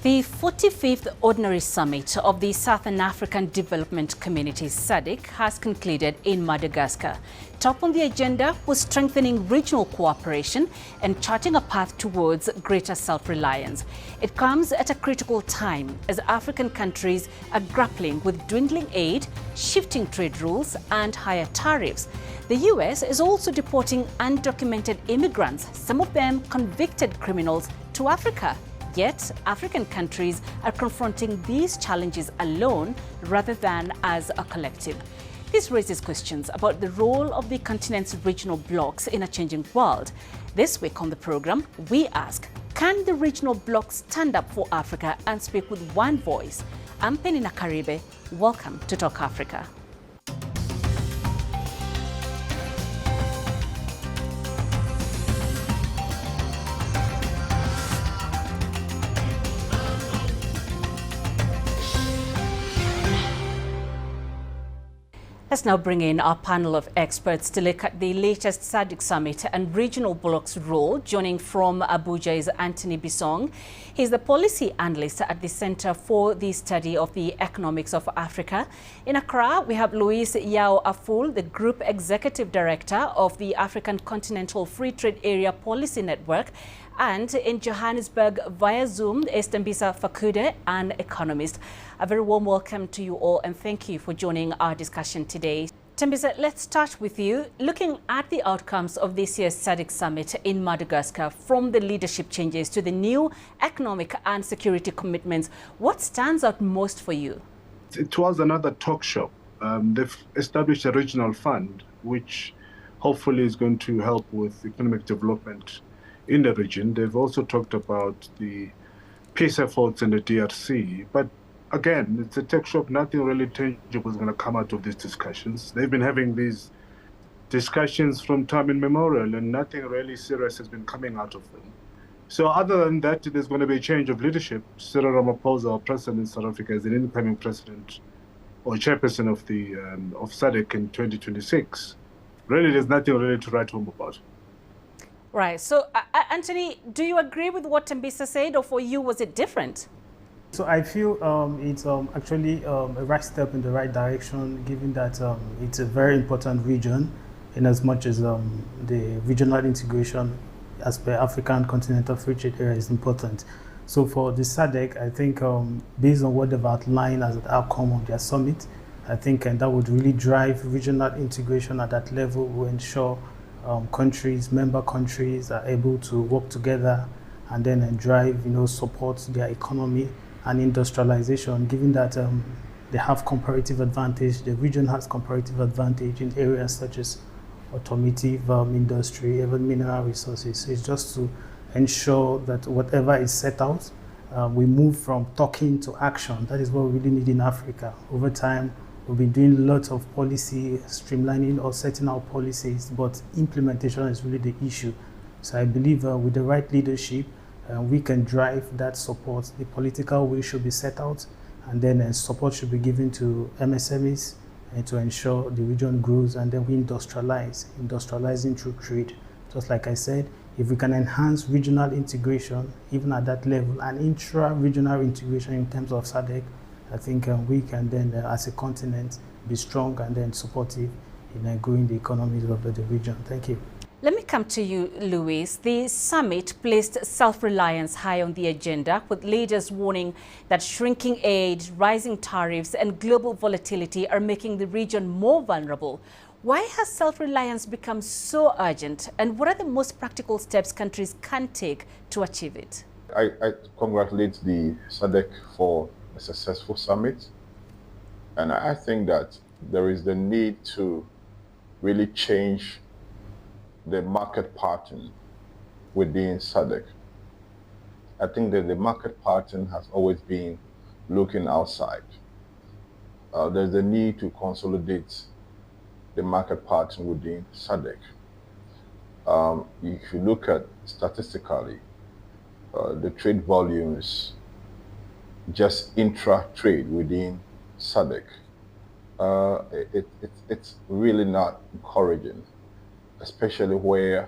The 45th Ordinary Summit of the Southern African Development Community (SADC) has concluded in Madagascar. Top on the agenda was strengthening regional cooperation and charting a path towards greater self-reliance. It comes at a critical time as African countries are grappling with dwindling aid, shifting trade rules and higher tariffs. The US is also deporting undocumented immigrants, some of them convicted criminals, to Africa. Yet, African countries are confronting these challenges alone rather than as a collective. This raises questions about the role of the continent's regional blocs in a changing world. This week on the program, we ask, can the regional blocs stand up for Africa and speak with one voice? I'm Penina Karibe. Welcome to Talk Africa. Let's now bring in our panel of experts to look at the latest SADC summit and regional blocs role. Joining from Abuja is Anthony Bisong. He's the policy analyst at the Center for the Study of the Economics of Africa. In Accra, we have Louis Yao Aful, the Group Executive Director of the African Continental Free Trade Area Policy Network. And in Johannesburg, via Zoom, is Tembisa Fakude, an economist. A very warm welcome to you all and thank you for joining our discussion today. Tembisa, let's start with you. Looking at the outcomes of this year's SADC summit in Madagascar, from the leadership changes to the new economic and security commitments, what stands out most for you? It was another talk show. They've established a regional fund, which hopefully is going to help with economic development in the region. They've also talked about the peace efforts in the DRC. But again, it's a tech shop. Nothing really tangible is going to come out of these discussions. They've been having these discussions from time immemorial, and nothing really serious has been coming out of them. So other than that, there's going to be a change of leadership. Cyril Ramaphosa, our president in South Africa, is an incoming president or chairperson of the of SADC in 2026. Really, there's nothing really to write home about. Right. So, Anthony, do you agree with what Tembisa said, or for you, was it different? So I feel it's actually a right step in the right direction, given that it's a very important region, in as much as the regional integration as per African Continental Free Trade Area is important. So for the SADC, I think based on what they've outlined as an outcome of their summit, I think and that would really drive regional integration at that level, will ensure member countries are able to work together and then drive, support their economy and industrialization, given that they have comparative advantage. The region has comparative advantage in areas such as automotive industry, even mineral resources. It's just to ensure that whatever is set out, we move from talking to action. That is what we really need in Africa. Over time, we've been doing lots of policy streamlining or setting out policies, but implementation is really the issue. So I believe with the right leadership, we can drive that support. The political will should be set out, and then support should be given to MSMEs and to ensure the region grows, and then we industrializing through trade. Just like I said, if we can enhance regional integration, even at that level, and intra-regional integration in terms of SADC, I think we can then, as a continent, be strong and then supportive in growing the economies of the region. Thank you. Let me come to you, Louis. The summit placed self-reliance high on the agenda, with leaders warning that shrinking aid, rising tariffs, and global volatility are making the region more vulnerable. Why has self-reliance become so urgent, and what are the most practical steps countries can take to achieve it? I congratulate the SADC for a successful summit, and I think that there is the need to really change the market pattern within SADC. I think that the market pattern has always been looking outside. There's a need to consolidate the market pattern within SADC. If you look at statistically, the trade volumes, just intra-trade within SADC, it's really not encouraging, especially where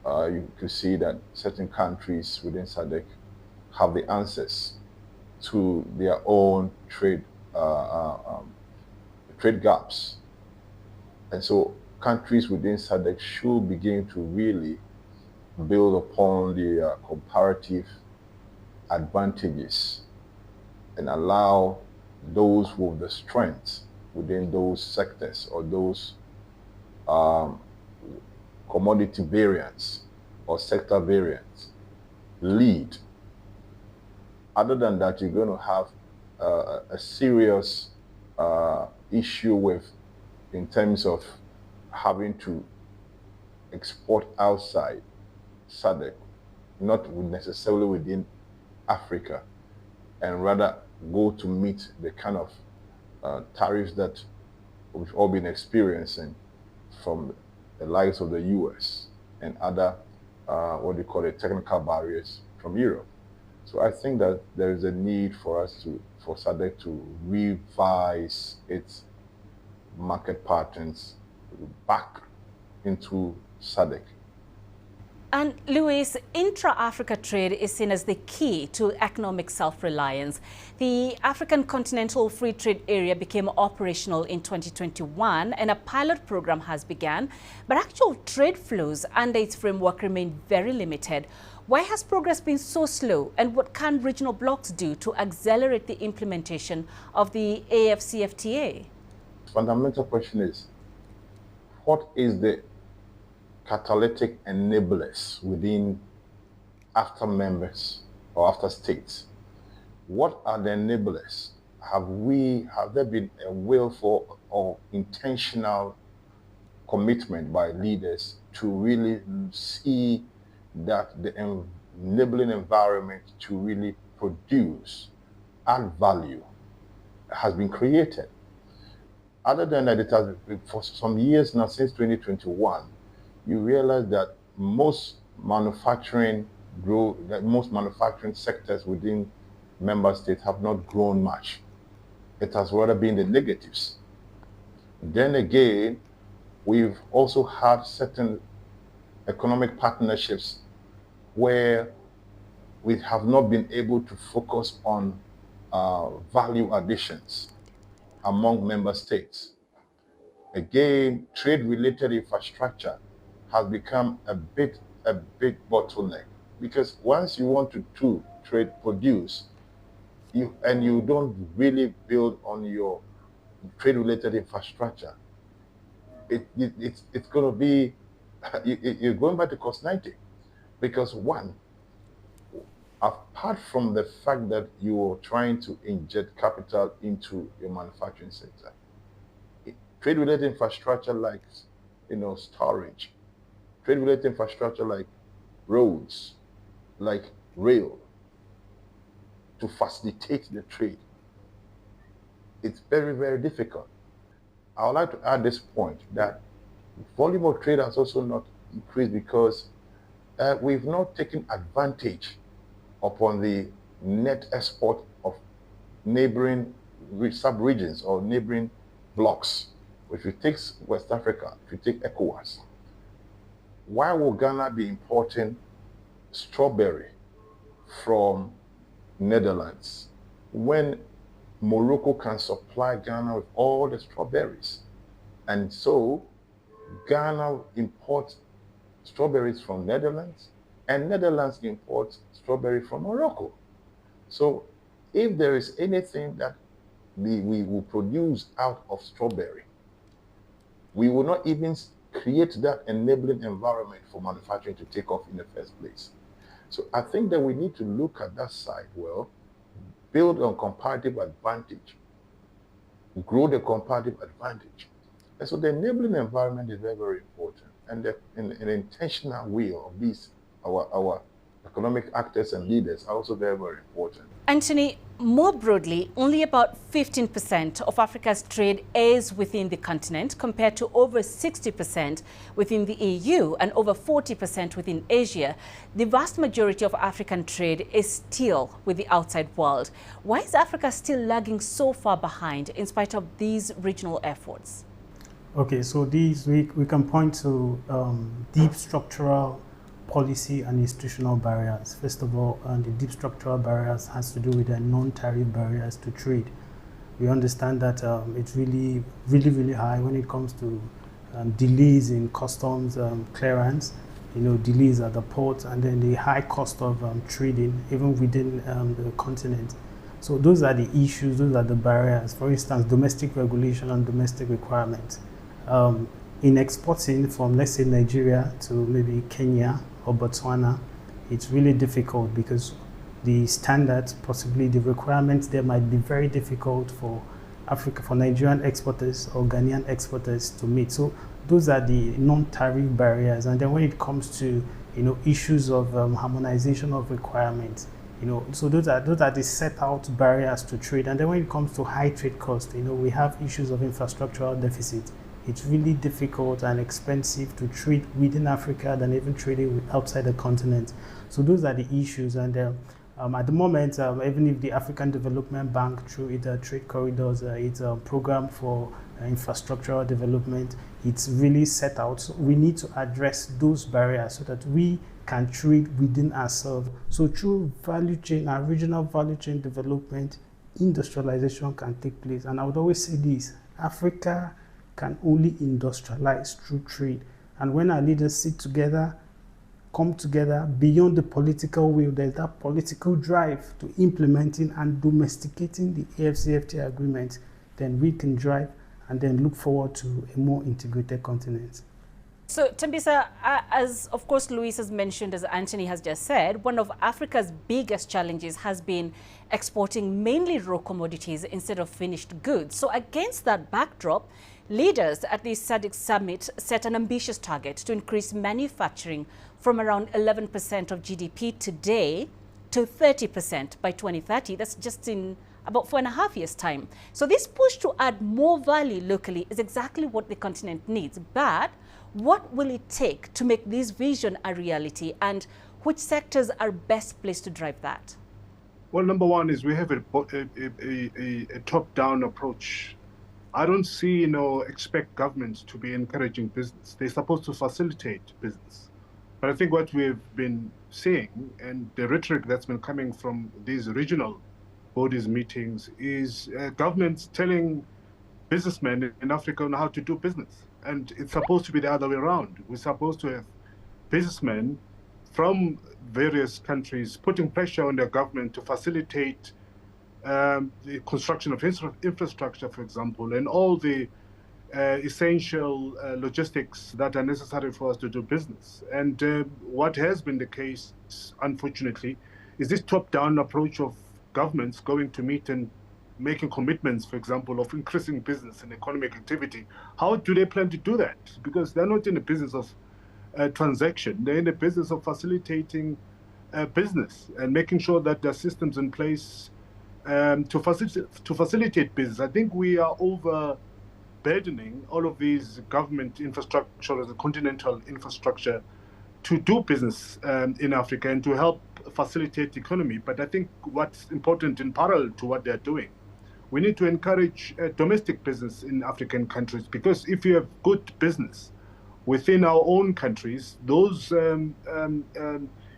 you can see that certain countries within SADC have the answers to their own trade gaps. And so countries within SADC should begin to really build upon the comparative advantages and allow those with the strength within those sectors or those commodity variants or sector variants lead. Other than that, you're going to have a serious issue with, in terms of having to export outside SADC, not necessarily within Africa, and rather go to meet the kind of tariffs that we've all been experiencing from the likes of the US and other, what do you call it, technical barriers from Europe. So I think that there is a need for for SADC to revise its market patterns back into SADC. And Luis, intra-Africa trade is seen as the key to economic self-reliance. The African Continental Free Trade Area became operational in 2021 and a pilot program has begun, but actual trade flows under its framework remain very limited. Why has progress been so slow, and what can regional blocs do to accelerate the implementation of the AfCFTA? The fundamental question is, what is the catalytic enablers within AfTA members or AfTA states? What are the enablers? Have there been a willful or intentional commitment by leaders to really see that the enabling environment to really produce, add value has been created? Other than that, it has been for some years now, since 2021, you realize that most manufacturing sectors within member states have not grown much. It has rather been the negatives. Then again, we've also had certain economic partnerships where we have not been able to focus on value additions among member states. Again, trade-related infrastructure has become a big bottleneck, because once you want to produce, and you don't really build on your trade-related infrastructure, it's going to be, you're going back to cost 90. Because one, apart from the fact that you're trying to inject capital into your manufacturing sector, trade-related infrastructure like, storage, trade-related infrastructure like roads, like rail, to facilitate the trade, it's very, very difficult. I would like to add this point, that volume of trade has also not increased because we've not taken advantage upon the net export of neighboring sub-regions or neighboring blocs. If you take West Africa, if you take ECOWAS, why will Ghana be importing strawberry from Netherlands when Morocco can supply Ghana with all the strawberries? And so Ghana imports strawberries from Netherlands, and Netherlands imports strawberry from Morocco. So if there is anything that we will produce out of strawberry, we will not even create that enabling environment for manufacturing to take off in the first place. So I think that we need to look at that side well, build on comparative advantage, grow the comparative advantage. And so the enabling environment is very, very important. And an intentional will of these, our economic actors and leaders, are also very, very important. Anthony, more broadly, only about 15% of Africa's trade is within the continent, compared to over 60% within the EU and over 40% within Asia. The vast majority of African trade is still with the outside world. Why is Africa still lagging so far behind in spite of these regional efforts? Okay, so these we can point to deep structural policy and institutional barriers. First of all, the deep structural barriers has to do with the non-tariff barriers to trade. We understand that it's really high when it comes to delays in customs clearance, delays at the port, and then the high cost of trading even within the continent. So those are the issues, those are the barriers. For instance, domestic regulation and domestic requirements. In exporting from, let's say, Nigeria to maybe Kenya or Botswana, it's really difficult because the standards, possibly the requirements there might be very difficult for Nigerian exporters or Ghanaian exporters to meet. So those are the non-tariff barriers. And then when it comes to issues of harmonization of requirements, so those are the set out barriers to trade. And then when it comes to high trade cost, we have issues of infrastructural deficit. It's really difficult and expensive to trade within Africa than even trading outside the continent. So those are the issues. And at the moment, even if the African Development Bank, through its trade corridors, its program for infrastructural development, it's really set out. So we need to address those barriers so that we can trade within ourselves. So through value chain and regional value chain development, industrialization can take place. And I would always say this: Africa can only industrialize through trade. And when our leaders sit together, come together beyond the political will, there's that political drive to implementing and domesticating the AfCFTA agreement, then we can drive and then look forward to a more integrated continent. So, Thembisa, as of course Luis has mentioned, as Anthony has just said, one of Africa's biggest challenges has been exporting mainly raw commodities instead of finished goods. So against that backdrop, leaders at the SADC summit set an ambitious target to increase manufacturing from around 11% of GDP today to 30% by 2030. That's just in about 4.5 years' time. So this push to add more value locally is exactly what the continent needs. But what will it take to make this vision a reality, and which sectors are best placed to drive that? Well, number one is we have a top-down approach. I don't see, expect governments to be encouraging business. They're supposed to facilitate business. But I think what we've been seeing, and the rhetoric that's been coming from these regional bodies meetings, is governments telling businessmen in Africa on how to do business. And it's supposed to be the other way around. We're supposed to have businessmen from various countries putting pressure on their government to facilitate the construction of infrastructure, for example, and all the essential logistics that are necessary for us to do business. And what has been the case, unfortunately, is this top-down approach of governments going to meet and making commitments, for example, of increasing business and economic activity. How do they plan to do that? Because they're not in the business of transaction. They're in the business of facilitating business and making sure that there are systems in place to facilitate business. I think we are overburdening all of these government infrastructure as a continental infrastructure to do business in Africa and to help facilitate the economy. But I think what's important in parallel to what they're doing, we need to encourage domestic business in African countries, because if you have good business within our own countries, those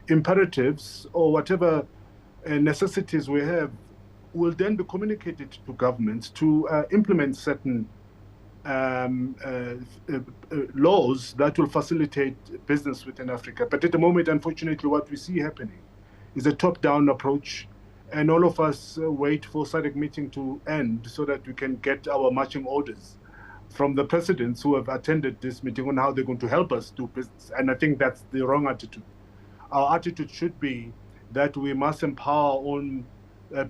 imperatives or whatever necessities we have will then be communicated to governments to implement certain laws that will facilitate business within Africa. But at the moment, unfortunately, what we see happening is a top-down approach, and all of us wait for SADC meeting to end so that we can get our marching orders from the presidents who have attended this meeting on how they're going to help us do business. And I think that's the wrong attitude. Our attitude should be that we must empower our own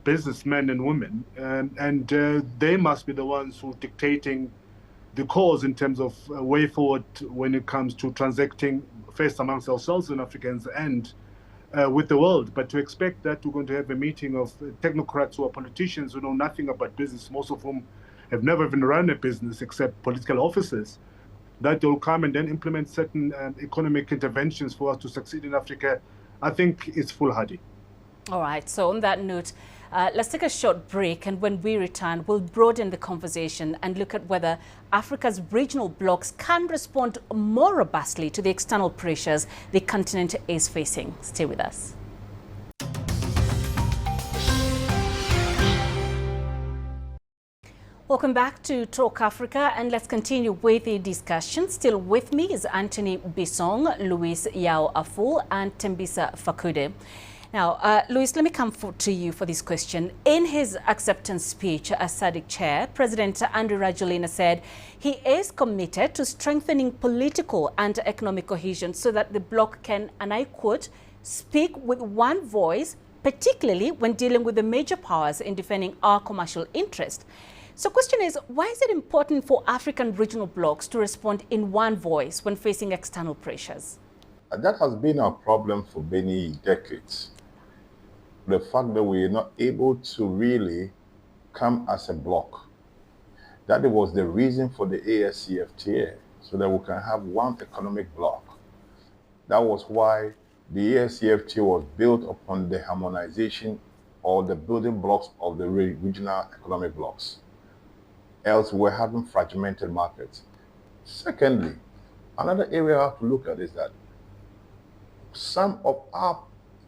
businessmen and women, and they must be the ones who are dictating the cause in terms of way forward when it comes to transacting first amongst ourselves and Africans and with the world. But to expect that we're going to have a meeting of technocrats who are politicians who know nothing about business, most of whom have never even run a business except political officers, that they'll come and then implement certain economic interventions for us to succeed in Africa, I think it's foolhardy. All right, so on that note, let's take a short break, and when we return, we'll broaden the conversation and look at whether Africa's regional blocs can respond more robustly to the external pressures the continent is facing. Stay with us. Welcome back to Talk Africa, and let's continue with the discussion. Still with me is Anthony Bisong, Luis Yao Aful, and Tembisa Fakude. Now, Luis, let me come to you for this question. In his acceptance speech as SADC chair, President Andry Rajoelina said he is committed to strengthening political and economic cohesion so that the bloc can, and I quote, speak with one voice, particularly when dealing with the major powers in defending our commercial interest. So question is, why is it important for African regional blocs to respond in one voice when facing external pressures? That has been our problem for many decades. The fact that we are not able to really come as a bloc. That was the reason for the AfCFTA, so that we can have one economic bloc. That was why the AfCFTA was built upon the harmonization or the building blocks of the regional economic blocs. Else we're having fragmented markets. Secondly, another area I have to look at is that some of our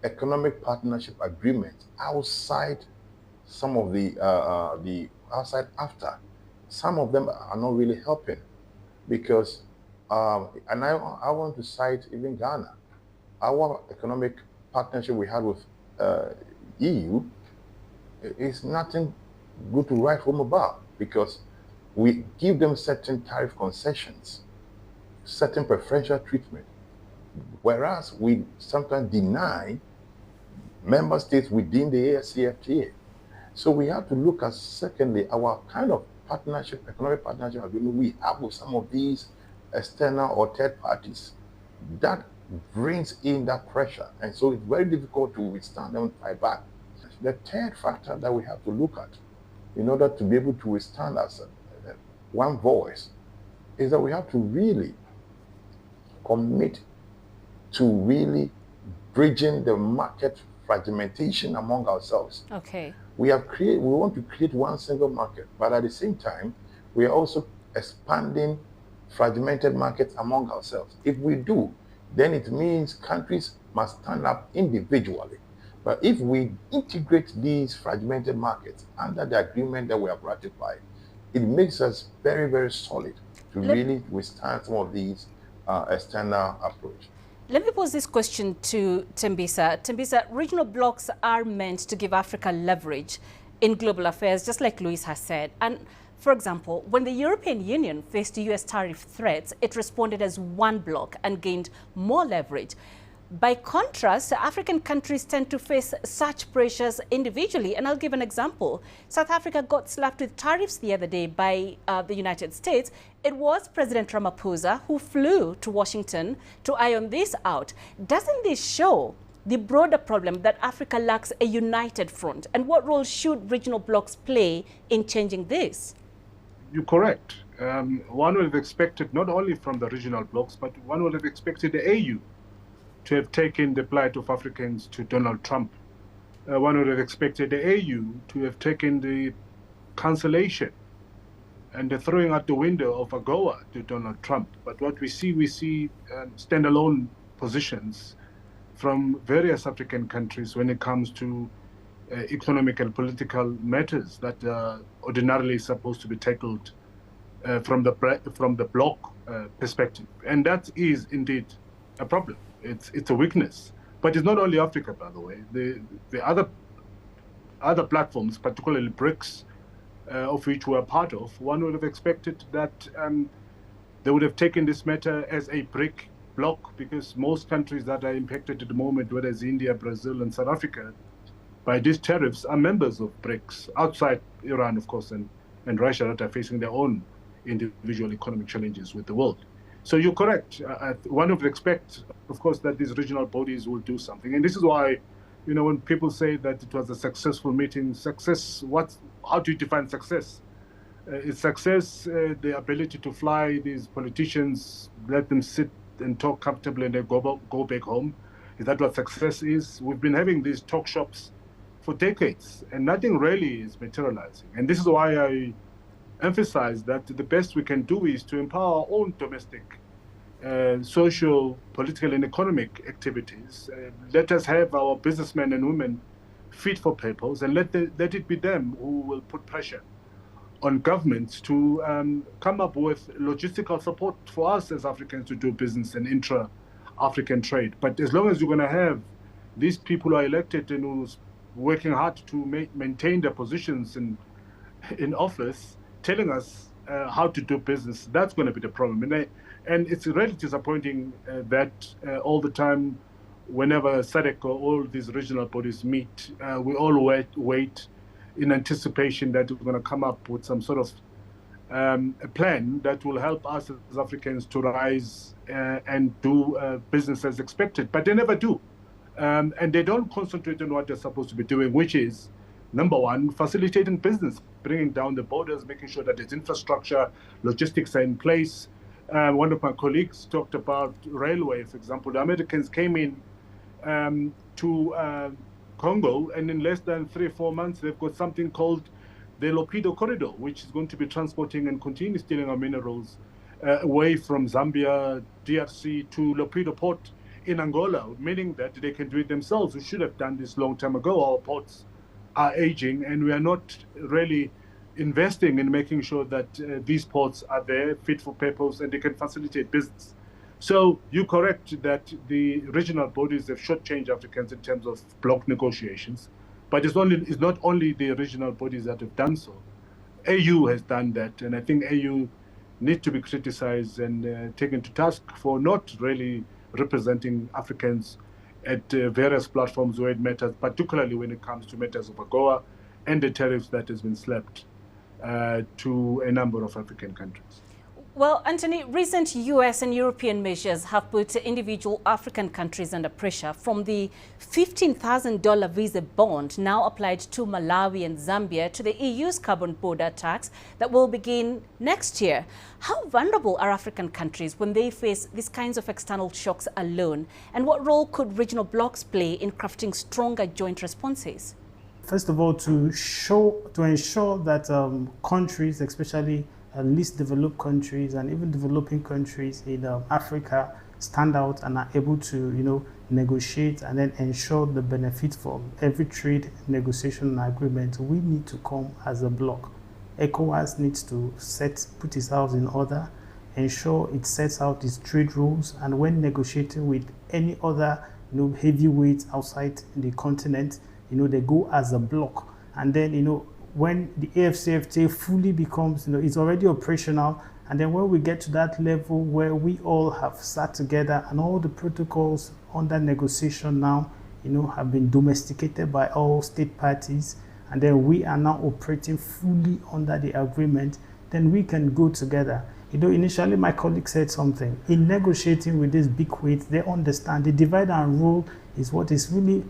economic partnership agreements outside some of the outside AfTA, some of them are not really helping because, and I want to cite even Ghana. Our economic partnership we had with EU is nothing good to write home about because we give them certain tariff concessions, certain preferential treatment, whereas we sometimes deny member states within the AfCFTA. So we have to look at, secondly, our kind of partnership, economic partnership agreement we have with some of these external or third parties. That brings in that pressure. And so it's very difficult to withstand them and fight back. The third factor that we have to look at in order to be able to withstand us one voice is that we have to really commit to really bridging the market fragmentation among ourselves. Okay. We want to create one single market, but at the same time, we are also expanding fragmented markets among ourselves. If we do, then it means countries must stand up individually. But if we integrate these fragmented markets under the agreement that we have ratified, it makes us very, very solid to really withstand some of these external approach. Let me pose this question to Tembisa. Tembisa, regional blocs are meant to give Africa leverage in global affairs, just like Luis has said. And for example, when the European Union faced US tariff threats, it responded as one bloc and gained more leverage. By contrast, African countries tend to face such pressures individually. And I'll give an example. South Africa got slapped with tariffs the other day by the United States. It was President Ramaphosa who flew to Washington to iron this out. Doesn't this show the broader problem that Africa lacks a united front? And what role should regional blocs play in changing this? You're correct. One would have expected not only from the regional blocs, but one would have expected the AU to have taken the plight of Africans to Donald Trump. One would have expected the AU to have taken the cancellation and the throwing out the window of AGOA to Donald Trump. But what we see standalone positions from various African countries when it comes to economic and political matters that are ordinarily supposed to be tackled from the bloc perspective. And that is indeed a problem. It's a weakness, but it's not only Africa, by the way. The other platforms, particularly BRICS, of which we're part of, one would have expected that they would have taken this matter as a BRIC bloc, because most countries that are impacted at the moment, whether it's India, Brazil, and South Africa, by these tariffs, are members of BRICS, outside Iran, of course, and Russia, that are facing their own individual economic challenges with the world. So you're correct. One would expect, of course, that these regional bodies will do something. And this is why, when people say that it was a successful meeting, success, how do you define success? Is success the ability to fly these politicians, let them sit and talk comfortably and then go back home? Is that what success is? We've been having these talk shops for decades, and nothing really is materializing. And this is why I emphasize that the best we can do is to empower our own domestic social, political, and economic activities. Let us have our businessmen and women fit for purpose, and let it be them who will put pressure on governments to come up with logistical support for us as Africans to do business and intra-African trade. But as long as you're going to have these people who are elected and who's working hard to maintain their positions in office, telling us how to do business, that's going to be the problem. And it's really disappointing that all the time, whenever SADC or all these regional bodies meet, we all wait in anticipation that we're going to come up with some sort of a plan that will help us as Africans to rise and do business as expected. But they never do. And they don't concentrate on what they're supposed to be doing, which is, number one, facilitating business, bringing down the borders, making sure that there's infrastructure, logistics are in place. One of my colleagues talked about railway, for example. The Americans came in to Congo, and in less than 3 or 4 months, they've got something called the Lopido Corridor, which is going to be transporting and continue stealing our minerals away from Zambia, DRC to Lopido Port in Angola, meaning that they can do it themselves. We should have done this long time ago. Our ports are aging, and we are not really investing in making sure that these ports are there, fit for purpose, and they can facilitate business. So you're correct that the regional bodies have shortchanged Africans in terms of bloc negotiations, but it's not only the regional bodies that have done so. AU has done that, and I think AU need to be criticized and taken to task for not really representing Africans at various platforms where it matters, particularly when it comes to matters of AGOA and the tariffs that has been slapped to a number of African countries. Well, Anthony, recent US and European measures have put individual African countries under pressure, from the $15,000 visa bond now applied to Malawi and Zambia to the EU's carbon border tax that will begin next year. How vulnerable are African countries when they face these kinds of external shocks alone? And what role could regional blocs play in crafting stronger joint responses? First of all, to ensure that countries, especially least developed countries and even developing countries in Africa, stand out and are able to, negotiate and then ensure the benefit from every trade negotiation and agreement, we need to come as a bloc. ECOWAS needs to put its house in order, ensure it sets out its trade rules, and when negotiating with any other heavyweights outside the continent, they go as a bloc. And then, when the AfCFTA fully becomes, it's already operational, and then when we get to that level where we all have sat together and all the protocols under negotiation now, have been domesticated by all state parties, and then we are now operating fully under the agreement, then we can go together. Initially my colleague said something. In negotiating with these big weights, they understand the divide and rule is what is really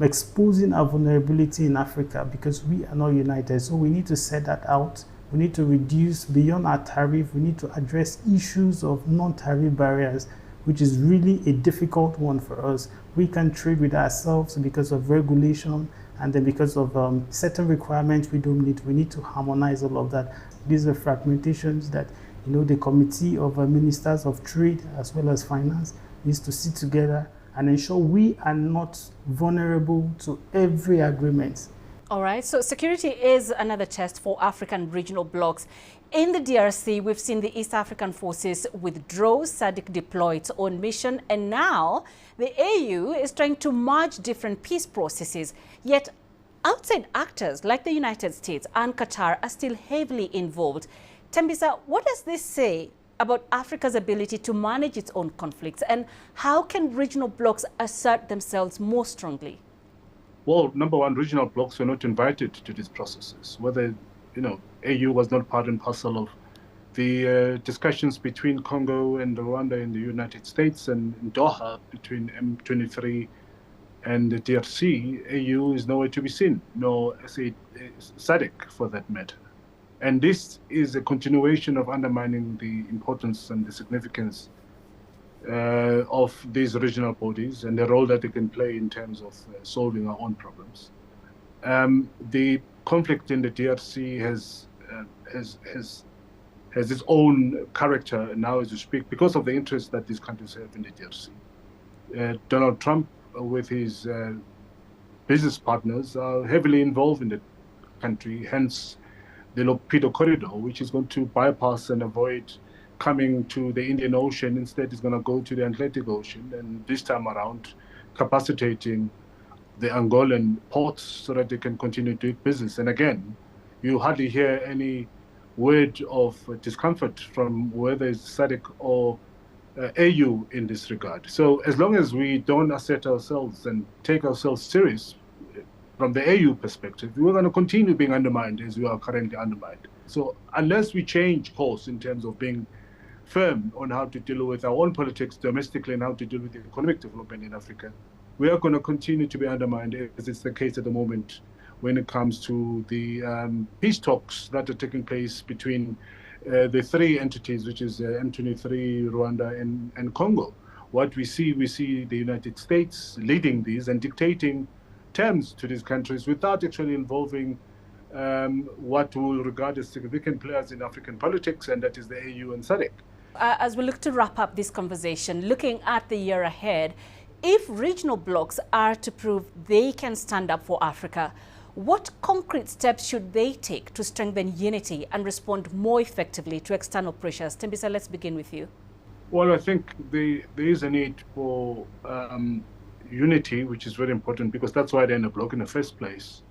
exposing our vulnerability in Africa, because we are not united. So we need to set that out. We need to reduce beyond our tariff. We need to address issues of non-tariff barriers, which is really a difficult one for us. We can trade with ourselves because of regulation, and then because of certain requirements we don't need. We need to harmonize all of that. These are fragmentations that the Committee of Ministers of Trade as well as Finance needs to sit together and ensure we are not vulnerable to every agreement. All right, so security is another test for African regional blocs. In the DRC, we've seen the East African forces withdraw, SADC deploy its own mission, and now the AU is trying to merge different peace processes. Yet outside actors like the United States and Qatar are still heavily involved. Tembisa, what does this say about Africa's ability to manage its own conflicts, and how can regional blocs assert themselves more strongly? Well, number one, regional blocs were not invited to these processes. Whether, AU was not part and parcel of the discussions between Congo and Rwanda in the United States, and in Doha between M23 and the DRC, AU is nowhere to be seen, nor SADC for that matter. And this is a continuation of undermining the importance and the significance of these regional bodies and the role that they can play in terms of solving our own problems. The conflict in the DRC has its own character now as we speak because of the interest that these countries have in the DRC. Donald Trump, with his business partners, are heavily involved in the country, hence the Lopido corridor, which is going to bypass and avoid coming to the Indian Ocean. Instead, it's going to go to the Atlantic Ocean, and this time around, capacitating the Angolan ports so that they can continue doing business. And again, you hardly hear any word of discomfort from whether it's SADC or AU in this regard. So as long as we don't assert ourselves and take ourselves serious from the AU perspective, we're going to continue being undermined as we are currently undermined. So unless we change course in terms of being firm on how to deal with our own politics domestically and how to deal with the economic development in Africa, we are going to continue to be undermined, as is the case at the moment when it comes to the peace talks that are taking place between the three entities, which is M23, Rwanda, and Congo. What we see the United States leading these and dictating terms to these countries without actually involving what we will regard as significant players in African politics, and that is the AU and SADC. As we look to wrap up this conversation, looking at the year ahead, if regional blocs are to prove they can stand up for Africa, what concrete steps should they take to strengthen unity and respond more effectively to external pressures? Tembisa, let's begin with you. Well, I think there is a need for unity, which is very important because that's why they're in a bloc in the first place.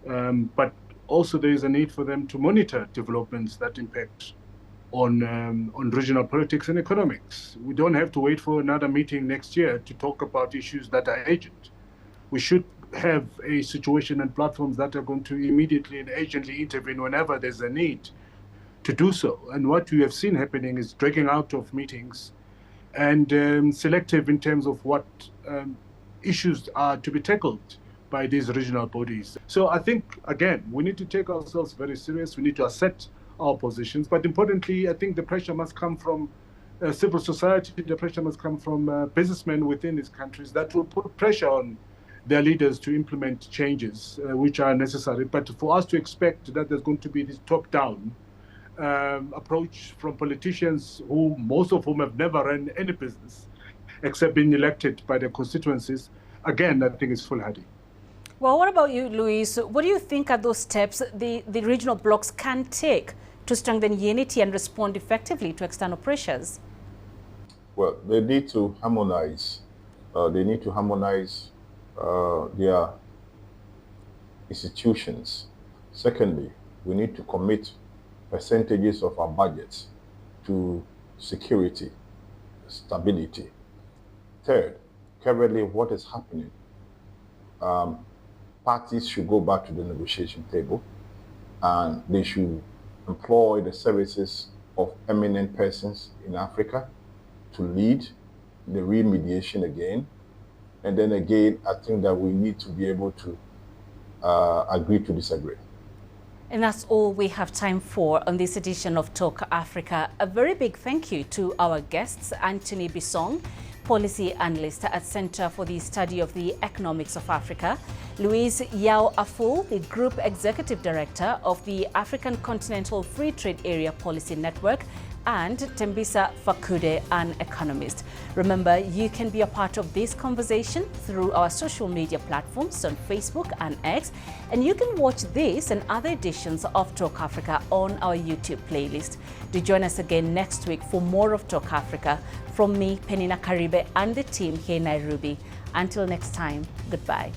But also there is a need for them to monitor developments that impact on regional politics and economics. We don't have to wait for another meeting next year to talk about issues that are urgent. We should have a situation and platforms that are going to immediately and urgently intervene whenever there's a need to do so. And what we have seen happening is dragging out of meetings and selective in terms of what issues are to be tackled by these regional bodies. So I think, again, we need to take ourselves very serious. We need to assert our positions. But importantly, I think the pressure must come from civil society. The pressure must come from businessmen within these countries that will put pressure on their leaders to implement changes which are necessary. But for us to expect that there's going to be this top-down approach from politicians who, most of whom have never run any business except being elected by their constituencies, again, I think is foolhardy. Well, what about you, Luis? What do you think are those steps the regional blocs can take to strengthen unity and respond effectively to external pressures? Well, they need to harmonize. Their institutions. Secondly, we need to commit percentages of our budgets to security, stability. Third, currently what is happening, parties should go back to the negotiation table and they should employ the services of eminent persons in Africa to lead the remediation again. And then again, I think that we need to be able to agree to disagree. And that's all we have time for on this edition of Talk Africa. A very big thank you to our guests, Anthony Bisong, Policy Analyst at Center for the Study of the Economics of Africa, Luis Yao Aful, the Group Executive Director of the African Continental Free Trade Area Policy Network, and Tembisa Fakude, an economist. Remember, you can be a part of this conversation through our social media platforms on Facebook and X, and you can watch this and other editions of Talk Africa on our YouTube playlist. Do join us again next week for more of Talk Africa. From me, Penina Karibe, and the team here in Nairobi. Until next time, goodbye.